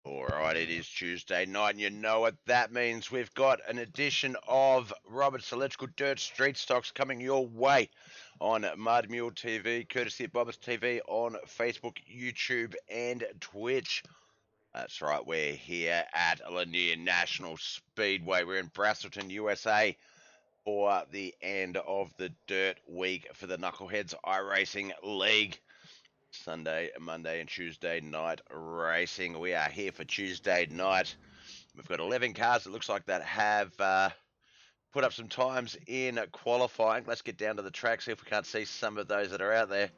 Alright, it is Tuesday night, and you know what that means. We've got an edition of Robert's Electrical Dirt Street Stocks coming your way on Mud Mule TV, courtesy of Bobbers TV on Facebook, YouTube, and Twitch. That's right, we're here at Lanier National Speedway. We're in Braselton, USA for the end of the Dirt Week for the Knuckleheadz iRacing League. Sunday, Monday, and Tuesday night racing. We are here for Tuesday night. We've got 11 cars, it looks like, that have put up some times in qualifying. Let's get down to the track, see if we can't see some of those that are out there.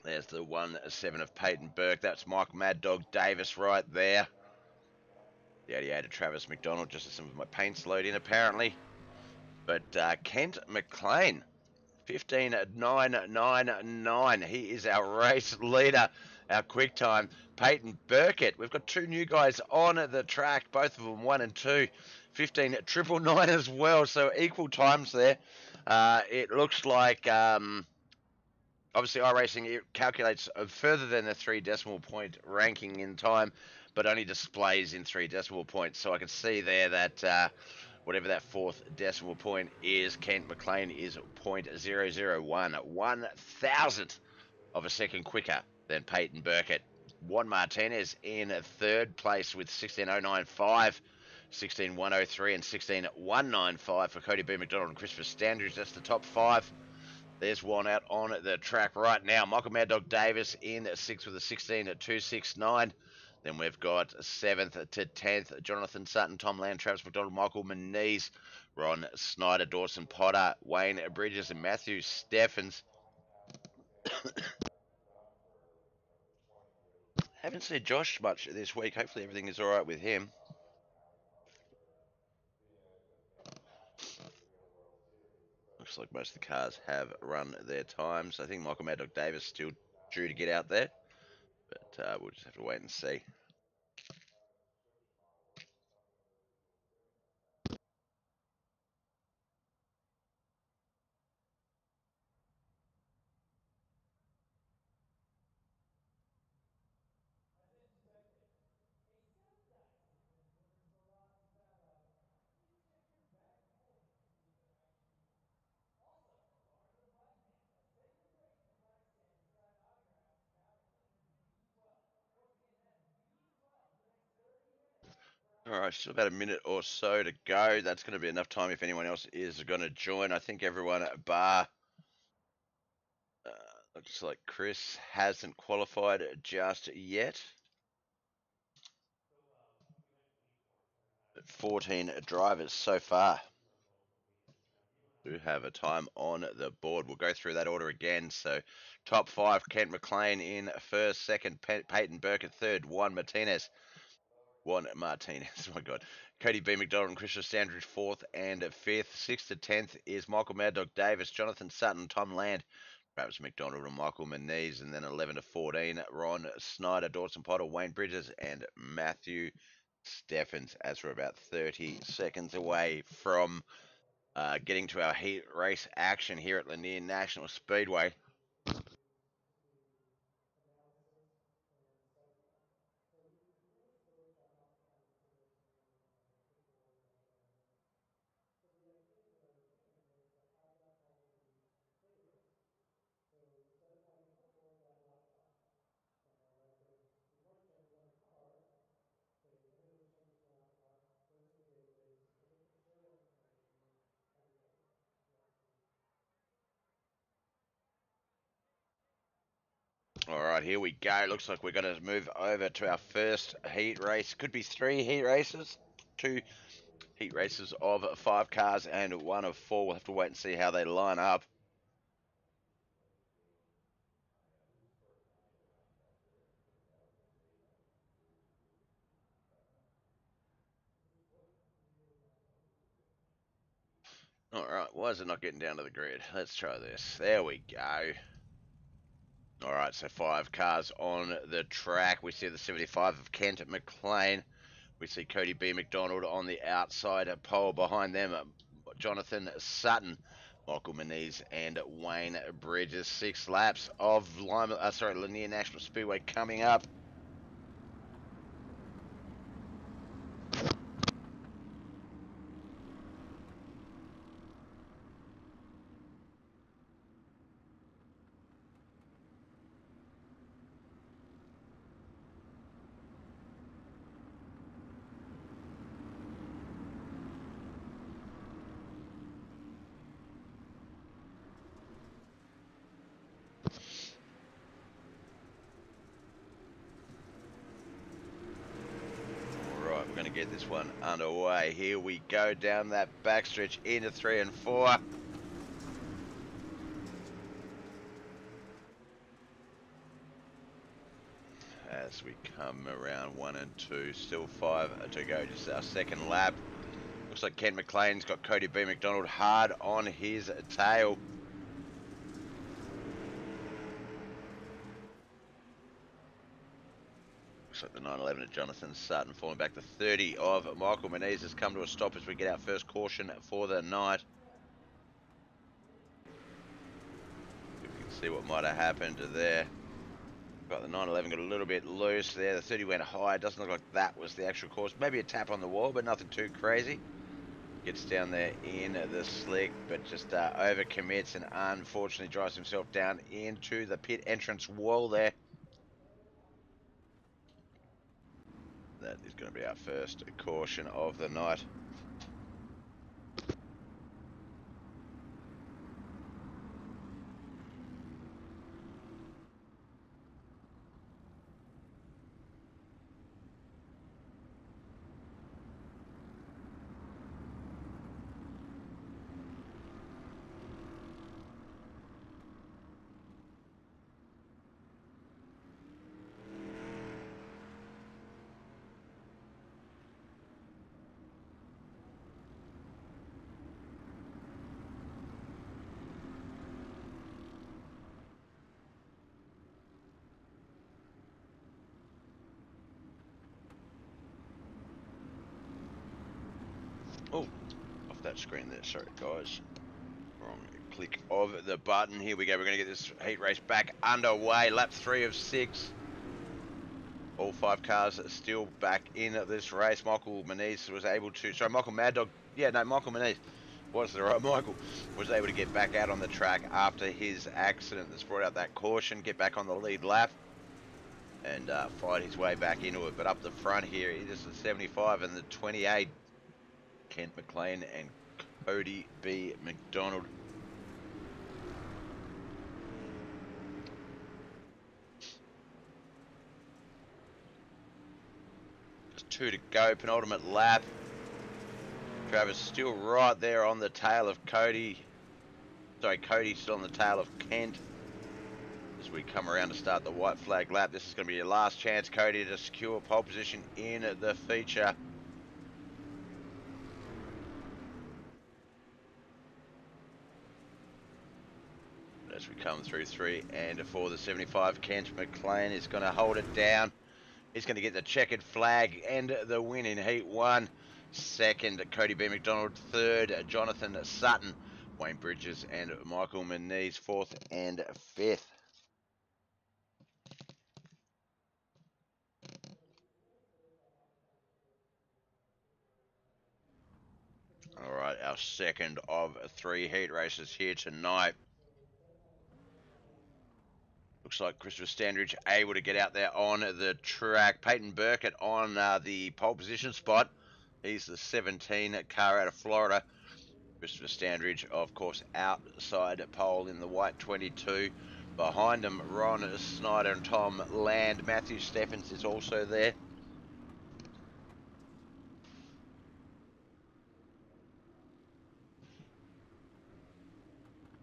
There's the 1-7 of Peyton Burke. That's Mike Mad Dog Davis right there. The 88 of Travis McDonald, just as some of my paints load in, apparently. But Kent McLean, 15.999. He is our race leader, our quick time. Peyton Burkett. We've got two new guys on the track, both of them 1 and 2. 15.999 as well, so equal times there. It looks like, obviously, iRacing, it calculates further than the 3 decimal point ranking in time, but only displays in 3 decimal points. So I can see there that whatever that 4th decimal point is, Kent McLean is 0.001, 1,000th of a second quicker than Peyton Burkett. Juan Martinez in 3rd place with 16.095, 16.103, and 16.195 for Cody B. McDonald and Christopher Standridge. That's the top 5. There's one out on the track right now. Michael Mad Dog Davis in 6th with a 16.269. Then we've got 7th to 10th, Jonathan Sutton, Tom Land, Travis McDonald, Michael Moniz, Ron Snyder, Dawson Potter, Wayne Bridges, and Matthew Steffens. Haven't seen Josh much this week. Hopefully everything is all right with him. Looks like most of the cars have run their times. I think Michael Mad Dog Davis still due to get out there, but we'll just have to wait and see. All right, still about a minute or so to go. That's going to be enough time if anyone else is going to join. I think everyone bar looks like Chris hasn't qualified just yet. 14 drivers so far do have a time on the board. We'll go through that order again. So top 5, Kent McLean in 1st, 2nd, Peyton Burkett 3rd, Juan Martinez. Oh my God. Cody B. McDonald and Christopher Standridge 4th and 5th. 6th to 10th is Michael Mad Dog Davis, Jonathan Sutton, Tom Land, Travis McDonald and Michael Moniz. And then 11 to 14, Ron Snyder, Dawson Potter, Wayne Bridges, and Matthew Steffens, as we're about 30 seconds away from getting to our heat race action here at Lanier National Speedway. All right, here we go. Looks like we're going to move over to our first heat race. Could be 3 heat races, 2 heat races of 5 cars and 1 of 4. We'll have to wait and see how they line up. All right, why is it not getting down to the grid? Let's try this. There we go. All right, so 5 cars on the track. We see the 75 of Kent McLean. We see Cody B. McDonald on the outside pole. Behind them, Jonathan Sutton, Michael Moniz, and Wayne Bridges. 6 laps of Lanier National Speedway coming up. get this one underway. Here we go down that backstretch into 3 and 4. As we come around 1 and 2, still 5 to go, just our second lap. Looks like Kent McLean's got Cody B. McDonald hard on his tail. Looks like the 911 of Jonathan Sutton falling back. The 30 of Michael Moniz has come to a stop as we get our first caution for the night. We can see what might have happened there. Got the 911 got a little bit loose there. The 30 went high. It doesn't look like that was the actual cause. Maybe a tap on the wall, but nothing too crazy. Gets down there in the slick, but just overcommits and unfortunately drives himself down into the pit entrance wall there. That is going to be our first caution of the night. Oh, off that screen there, sorry guys. Wrong click of the button. Here we go, we're going to get this heat race back underway. Lap 3 of 6. All 5 cars are still back in this race. Michael Moniz was able to, sorry, Michael Mad Dog, yeah, no, Michael Moniz was the right Michael, was able to get back out on the track after his accident that's brought out that caution, get back on the lead lap and fight his way back into it. But up the front here, it is the 75 and the 28. Kent McLean and Cody B. McDonald. Just 2 to go, penultimate lap. Travis still right there on the tail of Cody. Sorry, Cody's still on the tail of Kent. As we come around to start the white flag lap, this is going to be your last chance, Cody, to secure pole position in the feature. As we come through 3 and 4, the 75, Kent McLean is going to hold it down. He's going to get the checkered flag and the win in Heat 1. Second, Cody B. McDonald. Third, Jonathan Sutton. Wayne Bridges and Michael Moniz, 4th and 5th. All right, our second of 3 heat races here tonight. Looks like Christopher Standridge able to get out there on the track. Peyton Burkett on the pole position spot. He's the 17 car out of Florida. Christopher Standridge, of course, outside pole in the white 22. Behind him, Ron Snyder and Tom Land. Matthew Steffens is also there.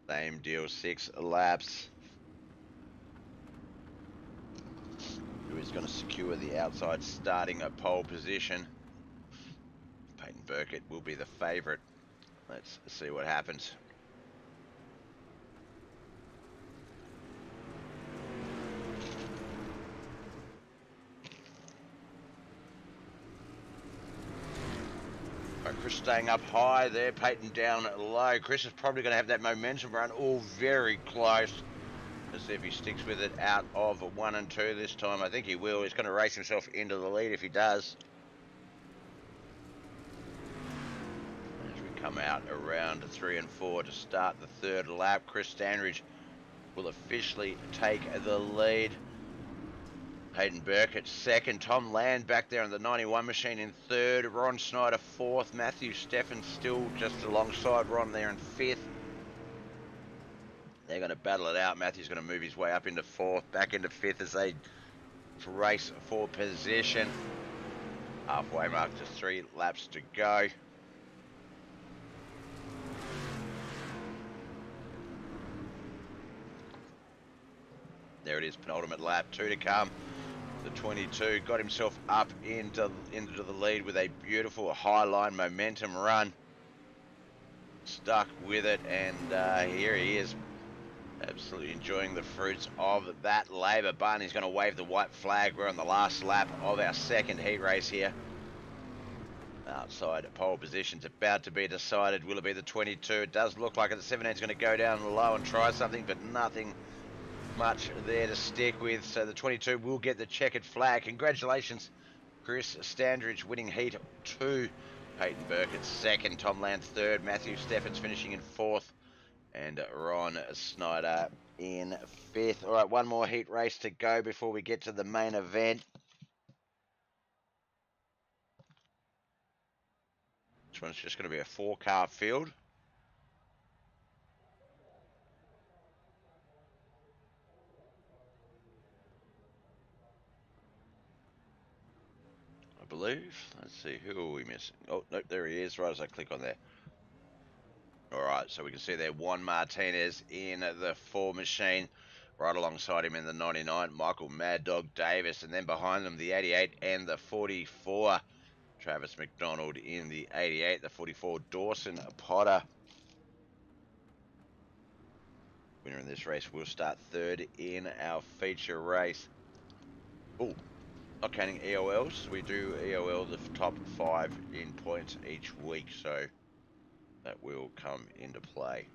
Same deal, 6 laps. Who is going to secure the outside starting a pole position? Peyton Burkett will be the favourite. Let's see what happens. Chris staying up high there, Peyton down low. Chris is probably going to have that momentum run, all very close. Let's see if he sticks with it out of 1 and 2 this time. I think he will. He's going to race himself into the lead if he does. As we come out around 3 and 4 to start the 3rd lap, Chris Standridge will officially take the lead. Peyton Burkett 2nd, Tom Land back there on the 91 machine in 3rd, Ron Snyder 4th, Matthew Steffens still just alongside Ron there in 5th. They're going to battle it out. Matthew's going to move his way up into 4th, back into 5th as they race for position. Halfway mark, just 3 laps to go. There it is, penultimate lap, 2 to come. The 22 got himself up into the lead with a beautiful high line momentum run. Stuck with it, and here he is, absolutely enjoying the fruits of that labour. Barney's going to wave the white flag. We're on the last lap of our second heat race here. Outside pole position's about to be decided. Will it be the 22? It does look like it. The 17's going to go down low and try something, but nothing much there to stick with. So the 22 will get the checkered flag. Congratulations, Chris Standridge winning heat 2. Peyton Burkett second. Tom Land third. Matthew Steffens finishing in fourth. And Ron Snyder in fifth. All right, one more heat race to go before we get to the main event. This one's just going to be a 4-car field. I believe. Let's see, who are we missing? Oh, nope, there he is, right as I click on there. All right, so we can see there Juan Martinez in the 4 machine. Right alongside him in the 99, Michael Mad Dog Davis. And then behind them, the 88 and the 44. Travis McDonald in the 88, the 44, Dawson Potter. Winner in this race will start third in our feature race. Oh, not counting EOLs. We do EOL the top 5 in points each week, so that will come into play.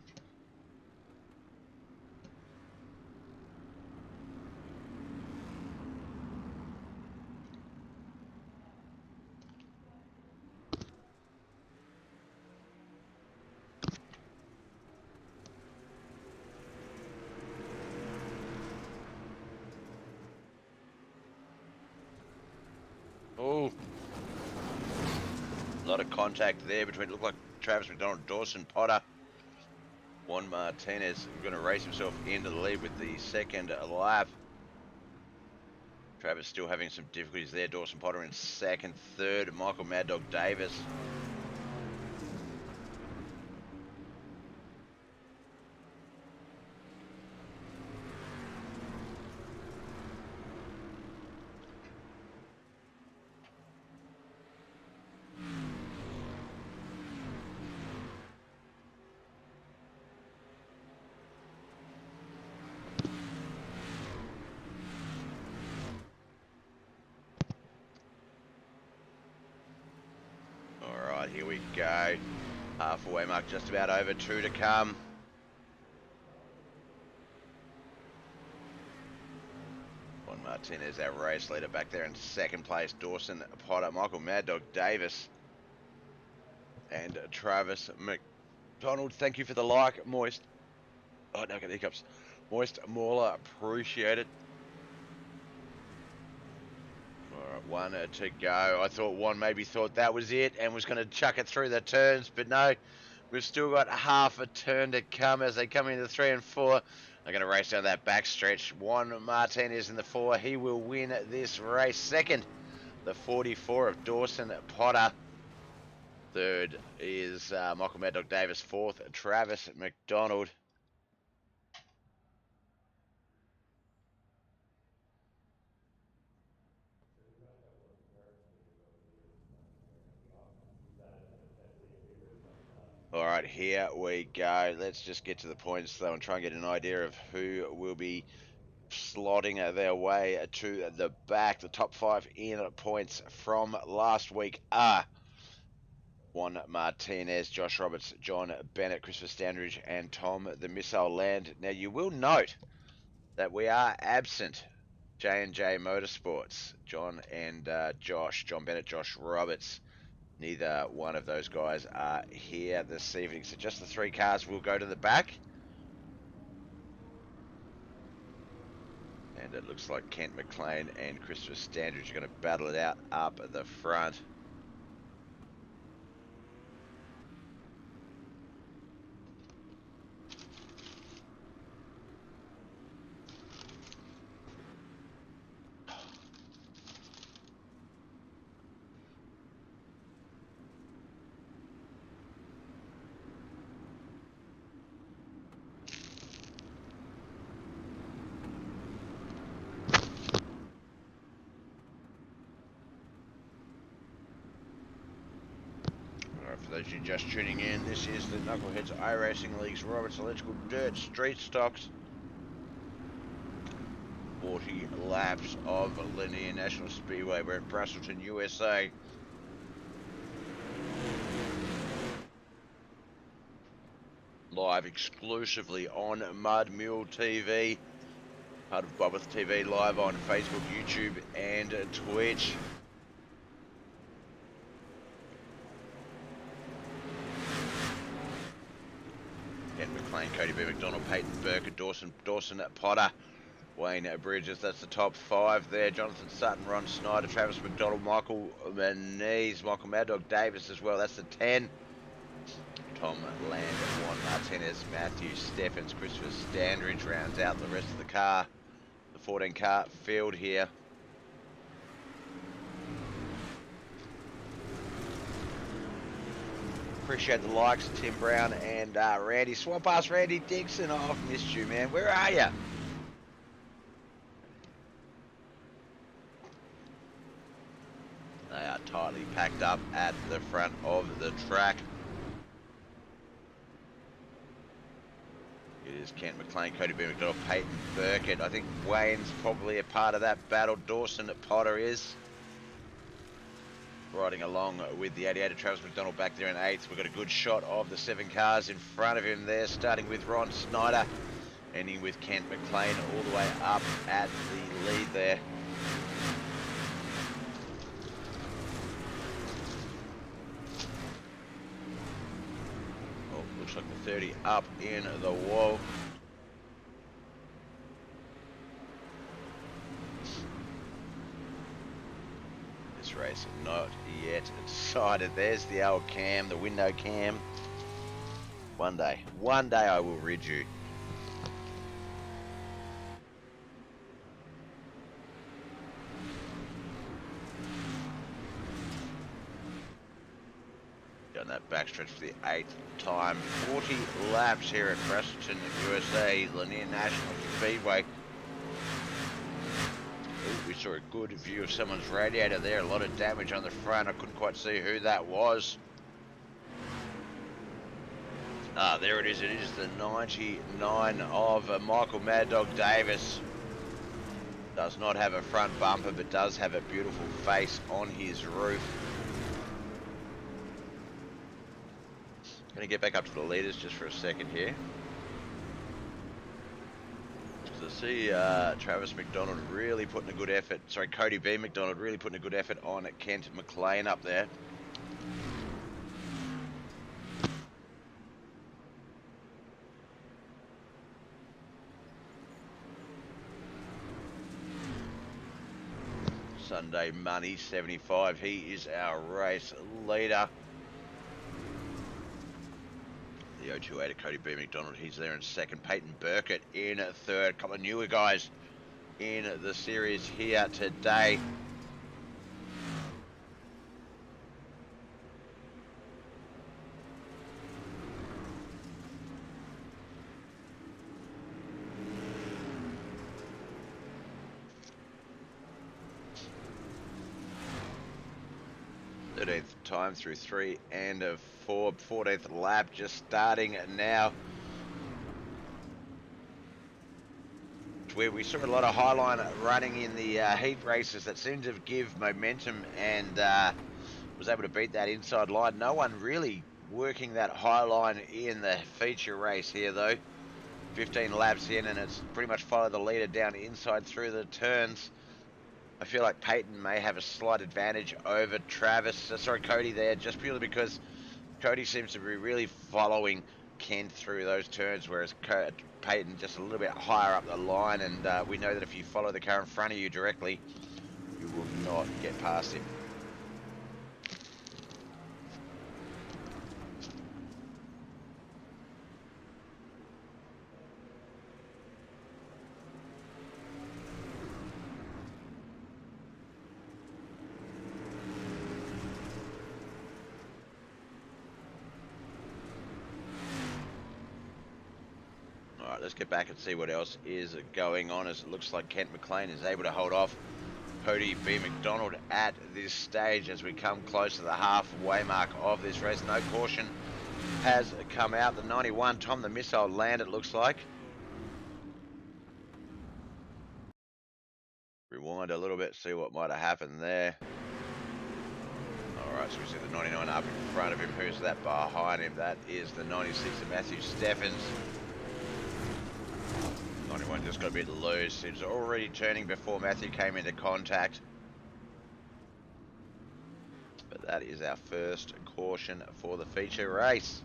Oh, a lot of contact there between, it looked like Travis McDonald, Dawson Potter. Juan Martinez going to race himself into the lead with the second lap. Travis still having some difficulties there. Dawson Potter in second, third. Michael Mad Dog Davis. Here we go. Halfway mark just about over, 2 to come. Juan Martinez, our race leader, back there in second place. Dawson Potter, Michael Mad Dog Davis, and Travis McDonald. Thank you for the like, Moist. Oh, no, I got hiccups. Moist Mauler, appreciate it. Alright, 1 to go. I thought Juan maybe thought that was it and was going to chuck it through the turns, but no. We've still got half a turn to come as they come into 3 and 4. They're going to race down that back stretch. Juan Martinez in the 4. He will win this race. Second, the 44 of Dawson Potter. Third is Michael Mad Dog Davis. Fourth, Travis McDonald. All right, here we go. Let's just get to the points, though, and try and get an idea of who will be slotting their way to the back. The top 5 in points from last week are Juan Martinez, Josh Roberts, John Bennett, Christopher Standridge, and Tom the Missile Land. Now, you will note that we are absent J&J Motorsports, John and Josh, John Bennett, Josh Roberts. Neither one of those guys are here this evening, so just the 3 cars will go to the back. And it looks like Kent McLean and Christopher Standridge are going to battle it out up at the front. those of you just tuning in, this is the Knuckleheadz iRacing League's Roberts Electrical Dirt Street Stocks. 40 laps of Lanier National Speedway. We're at Brusselton, USA. Live exclusively on Mud Mule TV. Part of Bobith TV, live on Facebook, YouTube and Twitch. Ken McLean, Cody B. McDonald, Peyton Burkett, Dawson Potter, Wayne Bridges. That's the top five there. Jonathan Sutton, Ron Snyder, Travis McDonald, Michael Manise, Michael Mad Dog Davis as well. That's the 10. Tom Land, Juan Martinez, Matthew Steffens, Christopher Standridge rounds out the rest of the car. The 14 car field here. Appreciate the likes, Tim Brown and Randy. Swap past Randy Dixon. Oh, I've missed you, man. Where are you? They are tightly packed up at the front of the track. It is Kent McLean, Cody B. McDonald, Peyton Burkett. I think Wayne's probably a part of that battle. Dawson Potter is. Riding along with the 88 Travis McDonald back there in 8th. We've got a good shot of the 7 cars in front of him there, starting with Ron Snyder, ending with Kent McLean all the way up at the lead there. Oh, looks like the 30 up in the wall. Race not yet decided. There's the old cam, the window cam. One day I will rid you. Done that backstretch for the 8th time. 40 laps here at Brusselton, USA, Lanier National Speedway. We saw a good view of someone's radiator there. A lot of damage on the front. I couldn't quite see who that was. Ah, there it is. It is the 99 of Michael Mad Dog Davis. Does not have a front bumper, but does have a beautiful face on his roof. Going to get back up to the leaders just for a second here. To see Travis McDonald really putting a good effort, sorry, Cody B. McDonald really putting a good effort on Kent McLean up there. Sunday Money 75, he is our race leader. The 028 of Cody B. McDonald, he's there in 2nd. Peyton Burkett in 3rd. A couple of newer guys in the series here today. Time through 3 and 4, 14th lap just starting now. Where we saw a lot of highline running in the heat races that seemed to give momentum and was able to beat that inside line. No one really working that highline in the feature race here though. 15 laps in and it's pretty much followed the leader down inside through the turns. I feel like Peyton may have a slight advantage over Cody there, just purely because Cody seems to be really following Kent through those turns, whereas Peyton just a little bit higher up the line, and we know that if you follow the car in front of you directly, you will not get past him. Let's get back and see what else is going on, as it looks like Kent McLean is able to hold off Cody B. McDonald at this stage as we come close to the halfway mark of this race. No caution has come out. The 91, Tom the Missile Land, it looks like. Rewind a little bit, see what might have happened there. Alright, so we see the 99 up in front of him. Who's that behind him? That is the 96 of Matthew Steffens. 91 just got a bit loose. He was already turning before Matthew came into contact. But that is our first caution for the feature race.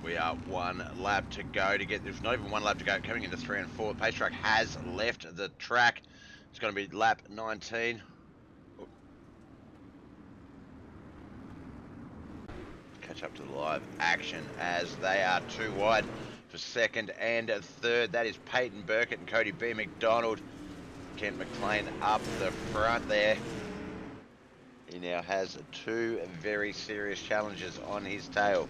We are one lap to go to get, there's not even one lap to go, coming into 3 and 4. The pace truck has left the track. It's going to be lap 19. Catch up to the live action as they are too wide for second and third. That is Peyton Burkett and Cody B. McDonald. Kent McLean up the front there. He now has 2 very serious challenges on his tail.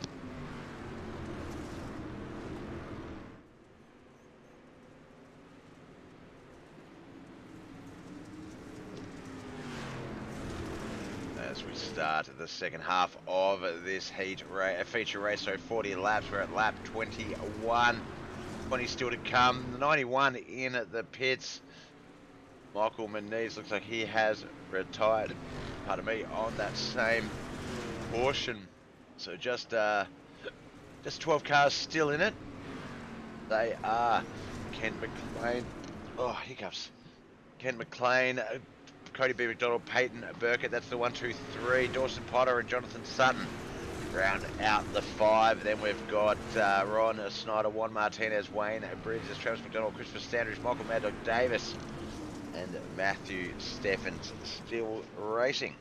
As we start the second half of this feature race, so 40 laps, we're at lap 21. 20 still to come. The 91 in the pits. Michael Moniz looks like he has retired, pardon me, on that same portion. So just 12 cars still in it. They are Ken McLean, oh hiccups, Ken McLean, Cody B. McDonald, Peyton Burkett, that's the 1, 2, 3. Dawson Potter and Jonathan Sutton round out the 5. Then we've got Ron Snyder, Juan Martinez, Wayne Bridges, Travis McDonald, Christopher Standridge, Michael Mad Dog Davis, and Matthew Steffens still racing.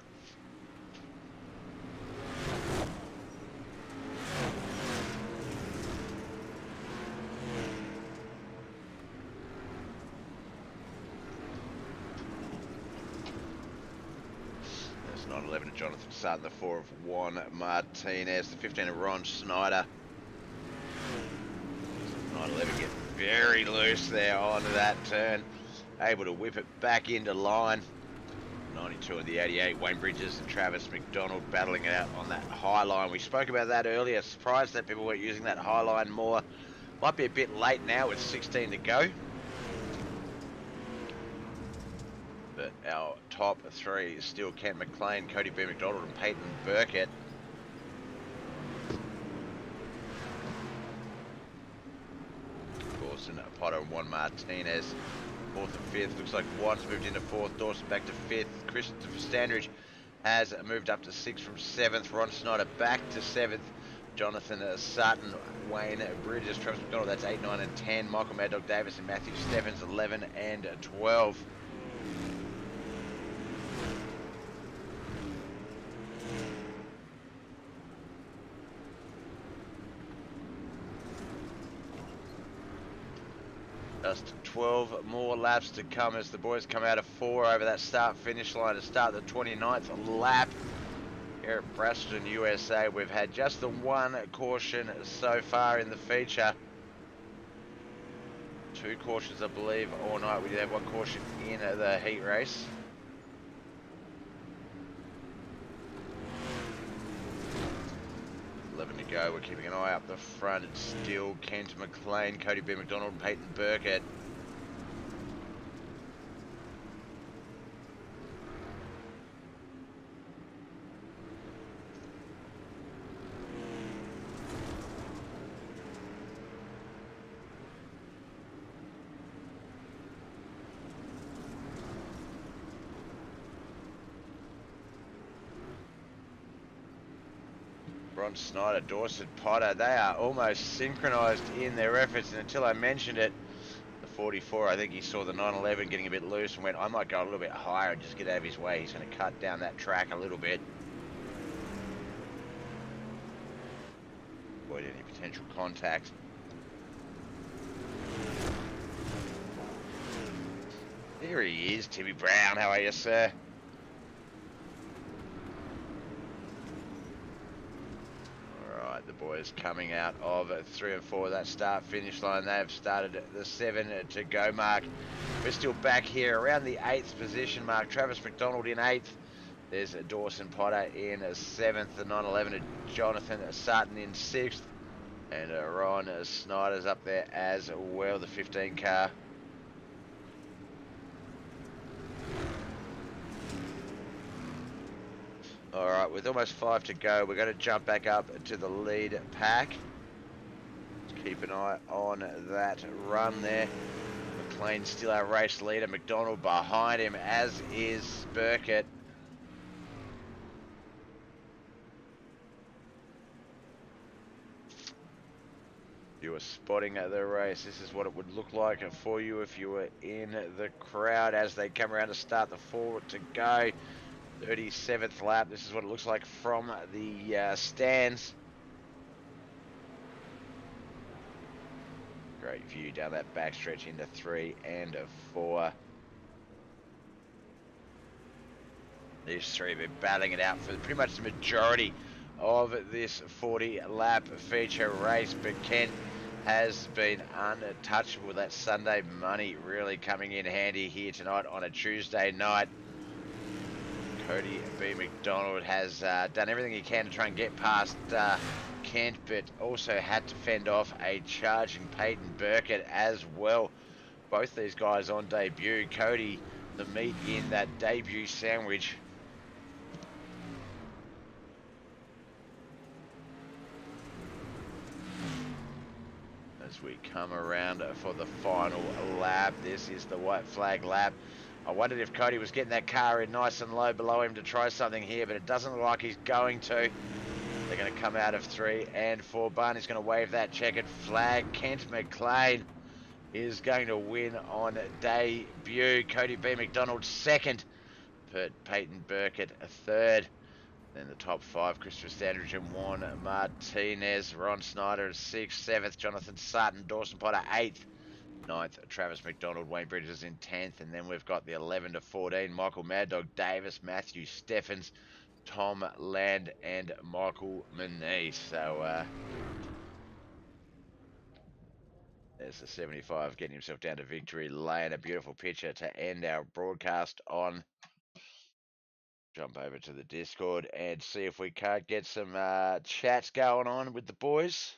There's 911 of Jonathan Sutton, the 4 of Juan Martinez, the 15 of Ron Snyder. 911 get very loose there on that turn. Able to whip it back into line. 92 of the 88, Wayne Bridges and Travis McDonald battling it out on that high line. We spoke about that earlier. Surprised that people weren't using that high line more. Might be a bit late now with 16 to go. But our top 3 is still Kent McLean, Cody B. McDonald and Peyton Burkett. Dawson Potter and Juan Martinez. 4th and 5th. Looks like Juan's moved into 4th. Dawson back to 5th. Christopher Standridge has moved up to 6th from 7th. Ron Snyder back to 7th. Jonathan Sutton, Wayne Bridges, Travis McDonald, that's 8, 9 and 10. Michael Mad Dog Davis and Matthew Steffens, 11 and 12. Just 12 more laps to come as the boys come out of 4 over that start-finish line to start the 29th lap here at Braston, USA. We've had just the 1 caution so far in the feature. 2 cautions, I believe, all night. We did have 1 caution in the heat race. To go. We're keeping an eye up the front. It's still Kent McLean, Cody B. McDonald, and Peyton Burkett. Ron Snyder, Dawson Potter, they are almost synchronized in their efforts, and until I mentioned it, the 44, I think he saw the 911 getting a bit loose and went, I might go a little bit higher and just get out of his way. He's going to cut down that track a little bit. Avoid any potential contact. There he is, Timmy Brown. How are you, sir? Alright, the boys coming out of 3 and 4, that start-finish line. They have started at the 7 to go mark. We're still back here around the 8th position mark. Travis McDonald in 8th. There's Dawson Potter in 7th. The 911 Jonathan Sutton in 6th. And Ron Snyder's up there as well, the 15 car. Alright, with almost 5 to go, we're going to jump back up to the lead pack. Let's keep an eye on that run there. McLean still our race leader. McDonald behind him, as is Burkett. You were spotting at the race. This is what it would look like for you if you were in the crowd as they come around to start the 4 to go. 37th lap. This is what it looks like from the stands. Great view down that backstretch into 3 and 4. These three have been battling it out for pretty much the majority of this 40-lap feature race, but Kent has been untouchable. That Sunday money really coming in handy here tonight on a Tuesday night. Cody B. McDonald has done everything he can to try and get past Kent, but also had to fend off a charging Peyton Burkett as well. Both these guys on debut. Cody, the meat in that debut sandwich. As we come around for the final lap, this is the white flag lap. I wondered if Cody was getting that car in nice and low below him to try something here, but it doesn't look like he's going to. They're going to come out of 3 and 4. Barney's going to wave that checkered flag. Kent McLean is going to win on debut. Cody B. McDonald second, but Peyton Burkett third. Then the top 5, Christopher Sandridge and Juan Martinez. Ron Snyder is 6th, 7th, Jonathan Sutton, Dawson Potter 8th, 9th, Travis McDonald, Wayne Bridges in 10th, and then we've got the 11 to 14, Michael Mad Dog Davis, Matthew Steffens, Tom Land, and Michael Manise. So there's the 75 getting himself down to victory lane. A beautiful picture to end our broadcast on. Jump over to the Discord and see if we can't get some chats going on with the boys.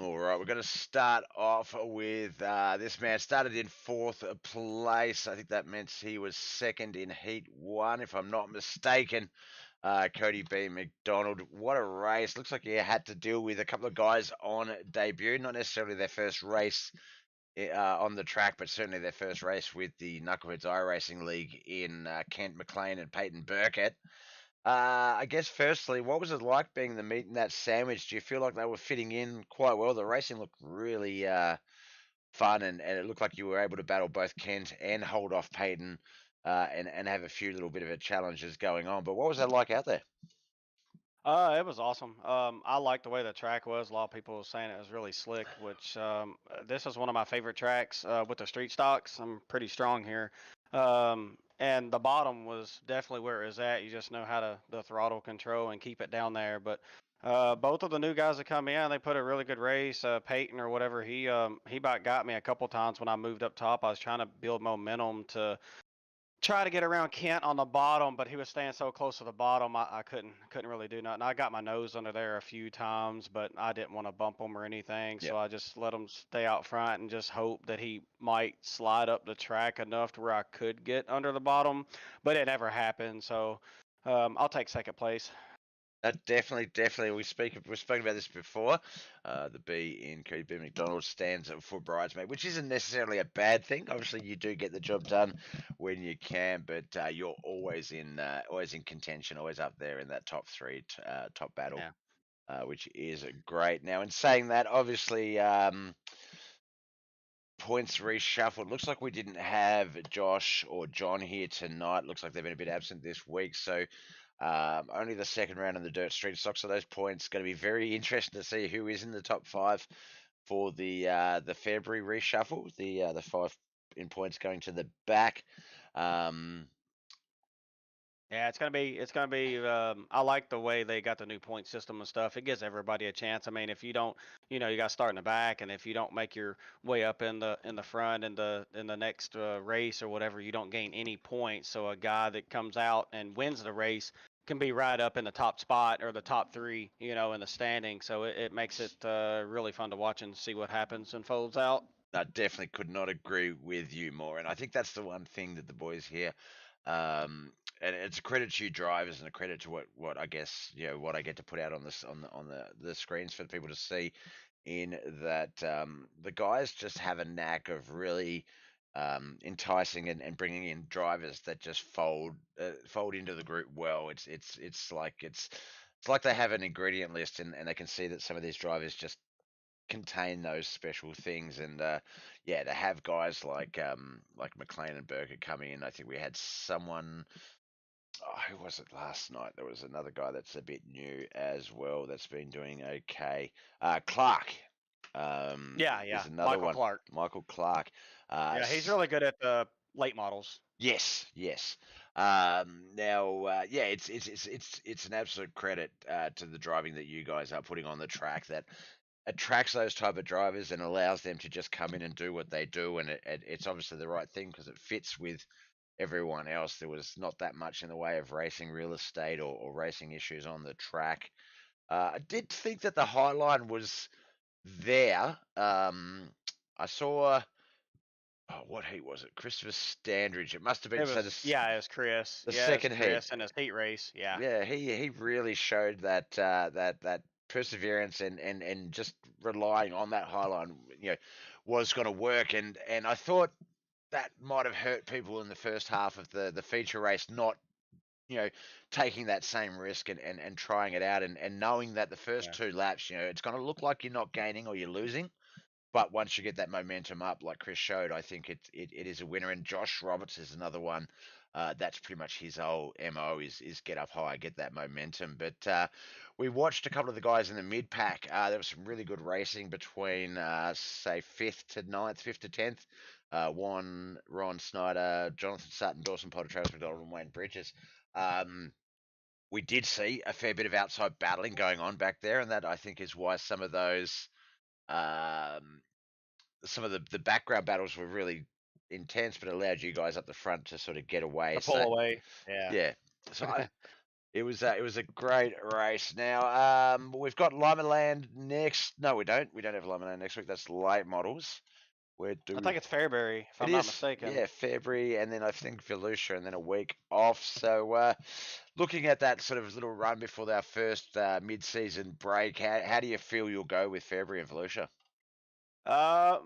All right, we're going to start off with this man. Started in 4th place. I think that meant he was second in Heat 1, if I'm not mistaken. Cody B. McDonald. What a race. Looks like he had to deal with a couple of guys on debut. Not necessarily their first race on the track, but certainly their first race with the Knuckleheadz iRacing League in Kent McLean and Peyton Burkett. I guess firstly, what was it like being the meat in that sandwich? Do you feel like they were fitting in quite well? The racing looked really fun, and it looked like you were able to battle both Kent and hold off Peyton and have a few little bit of a challenges going on. But what was that like out there? It was awesome. I liked the way the track was. A lot of people were saying it was really slick, which this is one of my favorite tracks with the street stocks. I'm pretty strong here. And the bottom was definitely where it was at. You just know how to the throttle control and keep it down there. But both of the new guys that come in, they put a really good race. Peyton or whatever, he about got me a couple times when I moved up top. I was trying to build momentum to try to get around Kent on the bottom, but he was staying so close to the bottom, I couldn't really do nothing. I got my nose under there a few times, but I didn't want to bump him or anything, so I just let him stay out front and just hope that he might slide up the track enough to where I could get under the bottom, but it never happened. So I'll take second place. Definitely. We've spoken about this before. The B in Cody B McDonald stands for bridesmaid, which isn't necessarily a bad thing. Obviously, you do get the job done when you can, but you're always in contention, always up there in that top three, top battle, Yeah. which is great. Now, in saying that, obviously, points reshuffled. Looks like we didn't have Josh or John here tonight. Looks like they've been a bit absent this week, so. Only the second round in the Dirt Street Stocks, so those points going to be very interesting to see who is in the top five for the February reshuffle. The 5 in points going to the back. Yeah, it's gonna be. I like the way they got the new point system and stuff. It gives everybody a chance. I mean, if you don't, you got to start in the back, and if you don't make your way up in the front in the next race or whatever, you don't gain any points. So a guy that comes out and wins the race can be right up in the top spot or the top three, in the standing. So it makes it really fun to watch and see what happens and folds out. I definitely could not agree with you more, and I think that's the one thing that the boys here. And it's a credit to you drivers and a credit to what I guess what I get to put out on this on the screens for people to see, in that the guys just have a knack of really enticing and bringing in drivers that just fold into the group well. It's like they have an ingredient list, and they can see that some of these drivers just contain those special things. And yeah, to have guys like McLean and Burkett coming in. I think we had someone. Oh, who was it last night? There was another guy that's a bit new as well that's been doing okay. Clark Yeah. is another Michael one. Clark. Michael Clark. Yeah, he's really good at the late models. Yes. Now, yeah, it's an absolute credit to the driving that you guys are putting on the track that attracts those type of drivers and allows them to just come in and do what they do, and it's obviously the right thing because it fits with everyone else. There was not that much in the way of racing real estate or racing issues on the track. I did think that the High Line was there. I saw. Oh, what heat was it? Christopher Standridge. It must have been It so. was yeah, it was Chris. The Yeah, it was second heat. Chris in his heat race. Yeah. Yeah, he really showed that perseverance and just relying on that High Line, was going to work. And I thought that might have hurt people in the first half of the feature race, not taking that same risk and trying it out, and knowing that the first Yeah. 2 laps, it's going to look like you're not gaining or you're losing. But once you get that momentum up, like Chris showed, I think it is a winner. And Josh Roberts is another one. That's pretty much his whole MO is get up high, get that momentum. But we watched a couple of the guys in the mid pack. There was some really good racing between, say, 5th to 9th, 5th to 10th. Ron Snyder, Jonathan Sutton, Dawson Potter, Travis McDonald, and Wayne Bridges. We did see a fair bit of outside battling going on back there, and that I think is why some of those some of the background battles were really intense, but allowed you guys up the front to sort of get away. To So pull away. Yeah. yeah, so it was a great race. Now we've got Limaland next. No, we don't. We don't have Limaland next week. That's late models. Where do I we? think it's Fairbury, if It I'm not is, mistaken. yeah, February, and then I think Volusia, and then a week off. So, looking at that sort of little run before our first mid-season break, how do you feel you'll go with February and Volusia? Uh,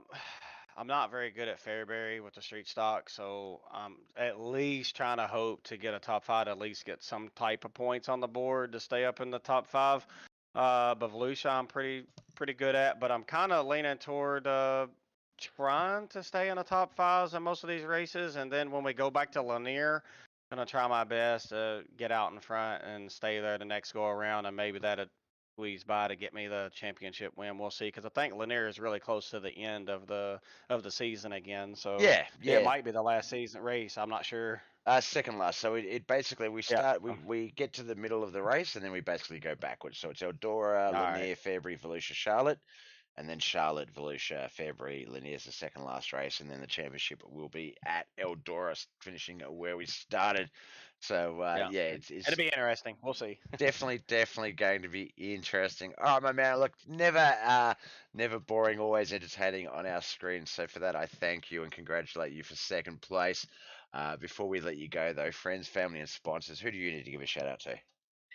I'm not very good at Fairbury with the street stock, so I'm at least trying to hope to get a top five, to at least get some type of points on the board to stay up in the top five. But Volusia, I'm pretty good at, but I'm kind of leaning toward trying to stay in the top fives in most of these races, and then when we go back to Lanier, gonna try my best to get out in front and stay there the next go around, and maybe that'll squeeze by to get me the championship win. We'll see, because I think Lanier is really close to the end of the season again, so Yeah, it yeah. might be the last season race. I'm not sure. Second last. So it basically we Yeah. start we get to the middle of the race and then we basically go backwards. So it's Eldora, All right. Lanier, February, Volusia, Charlotte, and then Charlotte, Volusia, February, Lanier's the second last race, and then the championship will be at Eldora, finishing where we started. So Yeah. yeah, It'll be interesting. We'll see. definitely going to be interesting. All right, my man. Look, never boring, always entertaining on our screen. So for that, I thank you and congratulate you for second place. Before we let you go, though, friends, family, and sponsors, who do you need to give a shout out to?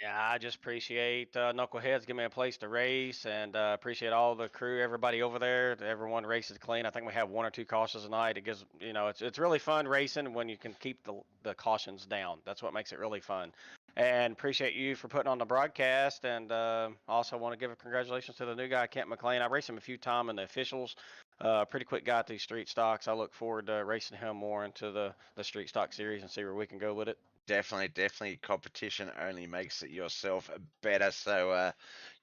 Yeah, I just appreciate Knuckleheads giving me a place to race, and appreciate all the crew, everybody over there. Everyone races clean. I think we have one or two cautions a night. It gives it's really fun racing when you can keep the cautions down. That's what makes it really fun. And appreciate you for putting on the broadcast. And also want to give a congratulations to the new guy, Kent McLean. I raced him a few times in the officials. Pretty quick guy at these street stocks. I look forward to racing him more into the street stock series and see where we can go with it. Definitely. Competition only makes it yourself better. So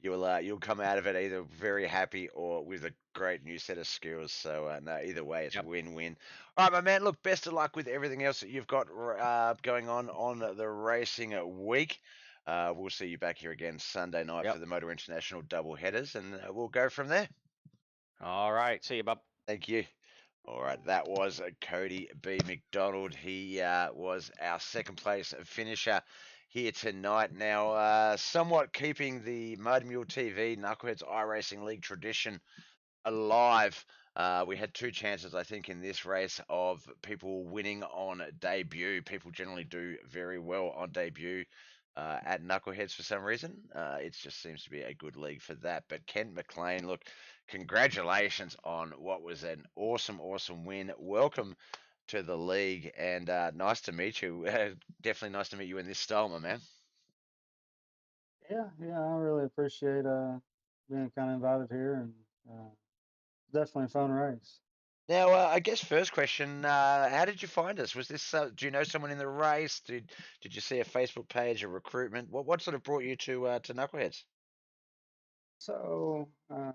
you'll come out of it either very happy or with a great new set of skills. So no, either way, it's Yep. win-win. All right, my man. Look, best of luck with everything else that you've got going on the racing week. We'll see you back here again Sunday night for Yep. the Motor International double headers, and we'll go from there. All right. See you, Bob. Thank you. All right, that was Cody B. McDonald. He was our second place finisher here tonight. Now, somewhat keeping the Mud Mule TV Knuckleheadz iRacing League tradition alive. We had two chances, I think, in this race of people winning on debut. People generally do very well on debut at Knuckleheads for some reason. It just seems to be a good league for that. But Kent McLean, look, congratulations on what was an awesome win. Welcome to the league, and nice to meet you. Definitely nice to meet you in this style, my man. Yeah, I really appreciate being kind of invited here, and definitely a fun race. Now, I guess first question: how did you find us? Was this? Do you know someone in the race? Did you see a Facebook page, a recruitment? What sort of brought you to Knuckleheads? So,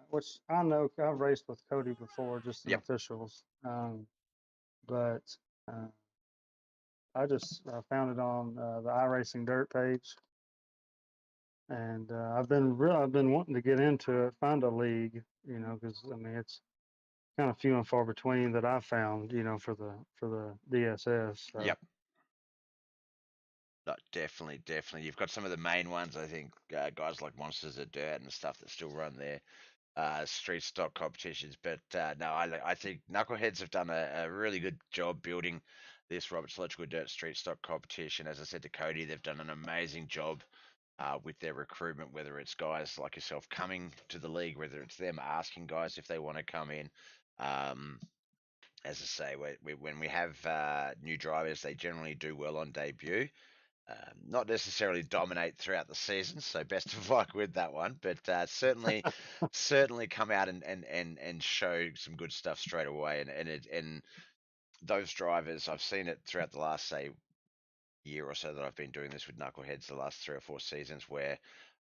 which I know I've raced with Cody before, just in Yep. officials, but uh, I just found it on the iRacing Dirt page, and I've been wanting to get into it, find a league, because I mean it's kind of few and far between that I found, for the DSS. So. Yep. No, definitely. You've got some of the main ones. I think guys like Monsters of Dirt and stuff that still run their street stock competitions. But no, I think Knuckleheads have done a really good job building this Roberts Electrical Dirt street stock competition. As I said to Cody, they've done an amazing job with their recruitment, whether it's guys like yourself coming to the league, whether it's them asking guys if they want to come in. Um, as I say, when we have new drivers, they generally do well on debut. Not necessarily dominate throughout the season, so best of luck with that one. But certainly come out and show some good stuff straight away. And those drivers, I've seen it throughout the last say year or so that I've been doing this with Knuckleheads, the last 3 or 4 seasons, where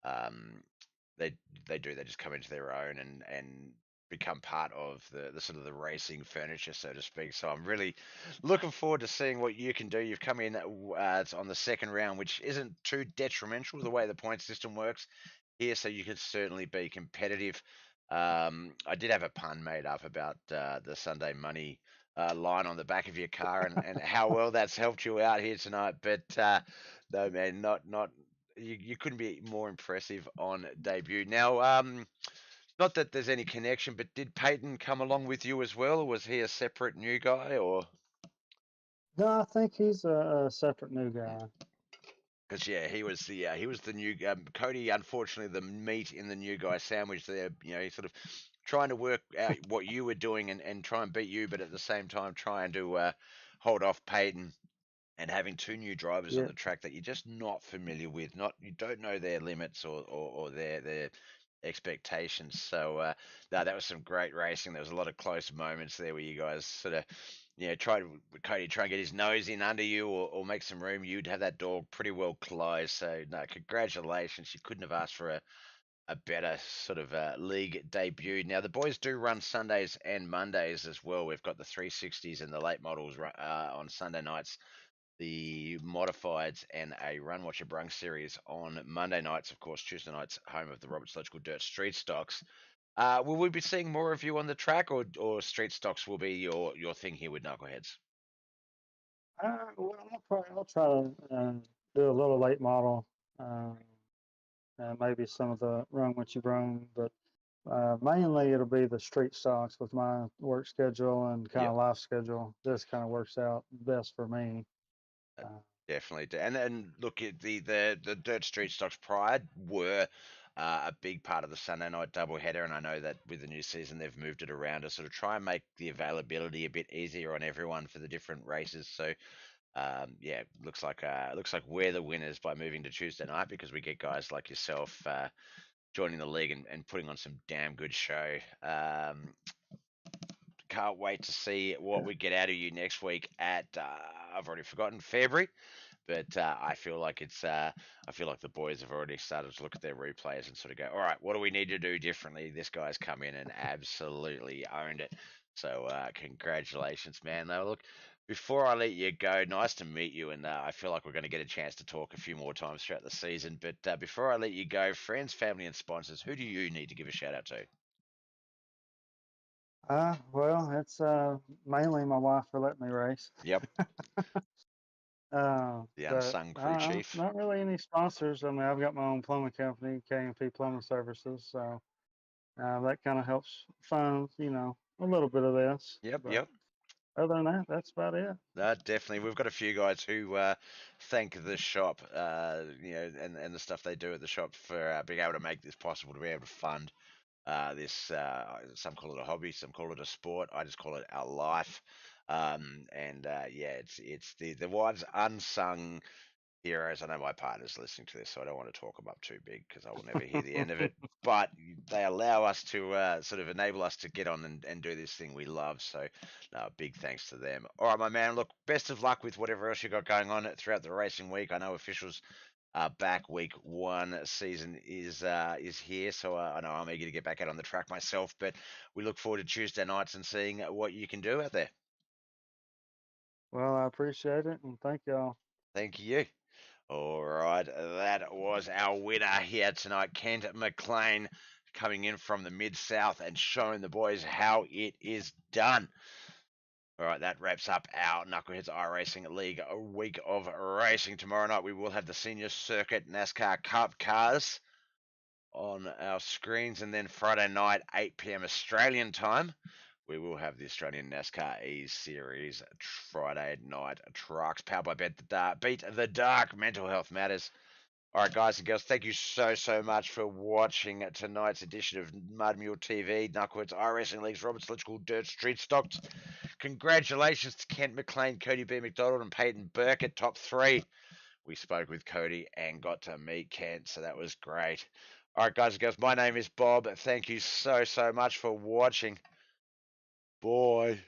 um, they they just come into their own and become part of the sort of the racing furniture, so to speak. So I'm really looking forward to seeing what you can do. You've come in it's on the second round, which isn't too detrimental the way the point system works here, so you could certainly be competitive. I did have a pun made up about the Sunday money line on the back of your car and how well that's helped you out here tonight. But no, man, not you couldn't be more impressive on debut. Now, not that there's any connection, but did Peyton come along with you as well, or was he a separate new guy, or? No, I think he's a separate new guy. Because yeah, he was the new Cody. Unfortunately, the meat in the new guy sandwich there. He's sort of trying to work out what you were doing and try and beat you, but at the same time trying to hold off Peyton and having two new drivers on Yeah, the track that you're just not familiar with, not you don't know their limits or their expectations. So no, that was some great racing. There was a lot of close moments there where you guys sort of try to Cody try and get his nose in under you or make some room. You'd have that door pretty well closed. So no, congratulations. You couldn't have asked for a better sort of league debut. Now the boys do run Sundays and Mondays as well. We've got the 360s and the late models on Sunday nights, the modifieds, and a Run Watcher Brung series on Monday nights. Of course, Tuesday nights, home of the Roberts Electrical Dirt Street Stocks. Will we be seeing more of you on the track, or Street Stocks will be your thing here with Knuckleheads? well, I'll try to do a little late model, maybe some of the Run What You Brung, but Mainly it'll be the street stocks with my work schedule and kind Yep. of life schedule. This kind of works out best for me. Definitely, and look, the dirt street stocks prior were a big part of the Sunday night doubleheader, and I know that with the new season they've moved it around to sort of try and make the availability a bit easier on everyone for the different races. So yeah, looks like we're the winners by moving to Tuesday night because we get guys like yourself joining the league and putting on some damn good show. Can't wait to see what we get out of you next week at I've already forgotten February, but I feel like I feel like the boys have already started to look at their replays and sort of go, all right, what do we need to do differently? This guy's come in and absolutely owned it. So congratulations, man. Now look, before I let you go, nice to meet you, and I feel like we're going to get a chance to talk a few more times throughout the season. But before I let you go, friends, family, and sponsors, who do you need to give a shout out to? Well, it's mainly my wife for letting me race. Yep, the But unsung crew chief. not really any sponsors. I mean, I've got my own plumbing company, K&P Plumbing Services, so that kind of helps fund, a little bit of this. Yep, But yep. other than that, that's about it. Definitely. We've got a few guys who thank the shop, and the stuff they do at the shop for being able to make this possible, to be able to fund this. Some call it a hobby, some call it a sport. I just call it our life. Yeah, it's the wives unsung heroes. I know my partner's listening to this, so I don't want to talk them up too big because I will never hear the end of it. But they allow us to sort of enable us to get on and do this thing we love. So, no, big thanks to them. All right, my man. Look, best of luck with whatever else you got going on throughout the racing week. I know officials are back. Week 1 season is here, so I know I'm eager to get back out on the track myself. But we look forward to Tuesday nights and seeing what you can do out there. Well, I appreciate it, and thank y'all. Thank you. All right, that was our winner here tonight, Kent McLean, coming in from the Mid-South and showing the boys how it is done. All right, that wraps up our Knuckleheadz iRacing League a week of racing. Tomorrow night we will have the Senior Circuit NASCAR Cup cars on our screens, and then Friday night, 8 p.m. Australian time, we will have the Australian NASCAR E Series Friday night trucks powered by Beat the Dark. Mental health matters. All right, guys and girls, thank you so much for watching tonight's edition of Mud Mule TV, Knuckleheadz iRacing League's Roberts Electrical Dirt Street Stocks. Congratulations to Kent McLean, Cody B. McDonald, and Peyton Burkett, top 3. We spoke with Cody and got to meet Kent, so that was great. All right, guys and girls, my name is Bob. Thank you so much for watching. Bye.